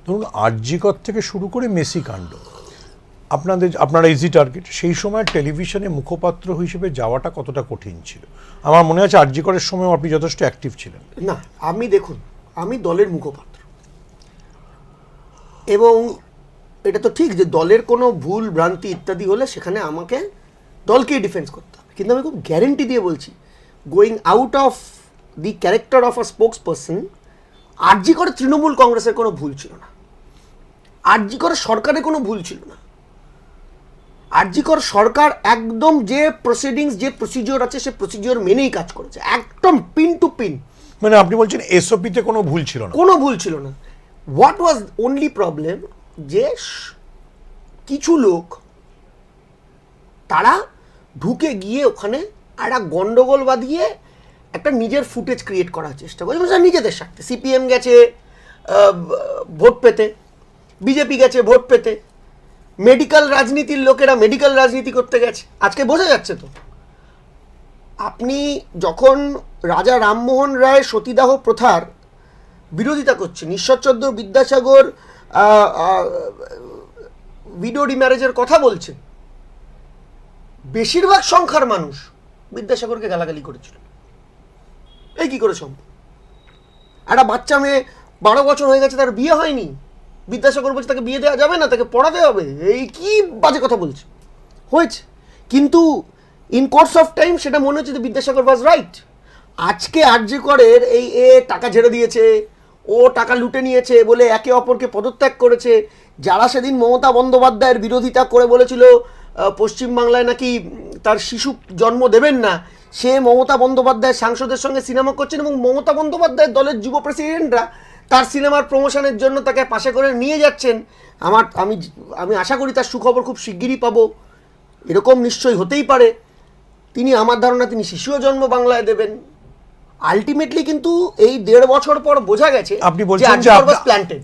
ধরুন আরজি কর থেকে শুরু করে মেসি কাণ্ড, আপনারা ইজি টার্গেট, সেই সময় টেলিভিশনে মুখপাত্র হিসেবে যাওয়াটা কতটা কঠিন ছিল? আমার মনে আছে আরজি করের সময় আপনি যথেষ্ট অ্যাক্টিভ ছিলেন। না, দেখুন, আমি দলের মুখপাত্র, এবং এটা তো ঠিক যে দলের কোনো ভুল ভ্রান্তি ইত্যাদি হলে সেখানে আমাকে দলকেই ডিফেন্স করতে হবে, কিন্তু আমি খুব গ্যারেন্টি দিয়ে বলছি, going out of the character of a spokesperson, আরজি করে তৃণমূল কংগ্রেসের কোনো ভুল ছিল না, আরজি করে সরকারের কোনো ভুল ছিল না। আরজি কর সরকার একদম যে প্রসিডিংস, যে প্রসিডিওর আছে সে প্রসিডিওর মেনেই কাজ করেছে, একদম পিন টু পিন। মানে আপনি বলছেন এসওপিতে কোনো ভুল ছিল না? কোনো ভুল ছিল না। হোয়াট ওয়াজ অনলি প্রবলেম, যে কিছু লোক তারা ঢুকে গিয়ে ওখানে একটা গন্ডগোল বাঁধিয়ে একটা নিজের ফুটেজ ক্রিয়েট করার চেষ্টা করছে নিজেদের স্বার্থে। সিপিএম গেছে ভোট পেতে, বিজেপি গেছে ভোট পেতে, মেডিকেল রাজনীতির লোকেরা মেডিকেল রাজনীতি করতে গেছে। আজকে বোঝা যাচ্ছে তো, আপনি যখন রাজা রামমোহন রায় সতীদাহ প্রথার বিরোধিতা করছেন, ঈশ্বরচন্দ্র বিদ্যাসাগর উইডো রিম্যারেজের কথা বলছেন, বেশিরভাগ সংখ্যার মানুষ বিদ্যাসাগরকে গালাগালি করেছিল। এই কি করে সম্ভব? একটা বাচ্চা মেয়ে 12 বছর হয়ে গেছে, তার বিয়ে হয়নি, বিদ্যাসাগর বলছে তাকে বিয়ে দেওয়া যাবে না, তাকে পড়াতে হবে। এই কি বাজে কথা বলছে। হয়েছে, কিন্তু ইন কোর্স অফ টাইম সেটা মনে হচ্ছে যে বিদ্যাসাগর ওয়াজ রাইট। আজকে আরজি করের এই টাকা ঝেড়ে দিয়েছে, ও টাকা লুটে নিয়েছে বলে একে অপরকে পদত্যাগ করেছে। যারা সেদিন মমতা বন্দ্যোপাধ্যায়ের বিরোধিতা করে বলেছিল পশ্চিমবাংলায় নাকি তার শিশু জন্ম দেবেন না, সে মমতা বন্দ্যোপাধ্যায়ের সাংসদের সঙ্গে সিনেমা করছেন, এবং মমতা বন্দ্যোপাধ্যায়ের দলের যুব প্রেসিডেন্টরা তার সিনেমার প্রমোশনের জন্য তাকে পাশে করে নিয়ে যাচ্ছেন। আমি আশা করি তার সুখবর খুব শিগগিরই পাবো। এরকম নিশ্চয়ই হতেই পারে, তিনি, আমার ধারণা, তিনি শিশুও জন্ম বাংলায় দেবেন। আলটিমেটলি কিন্তু এই 1.5 বছর পর বোঝা গেছে আপনি বলছেন যে প্ল্যান্টেড।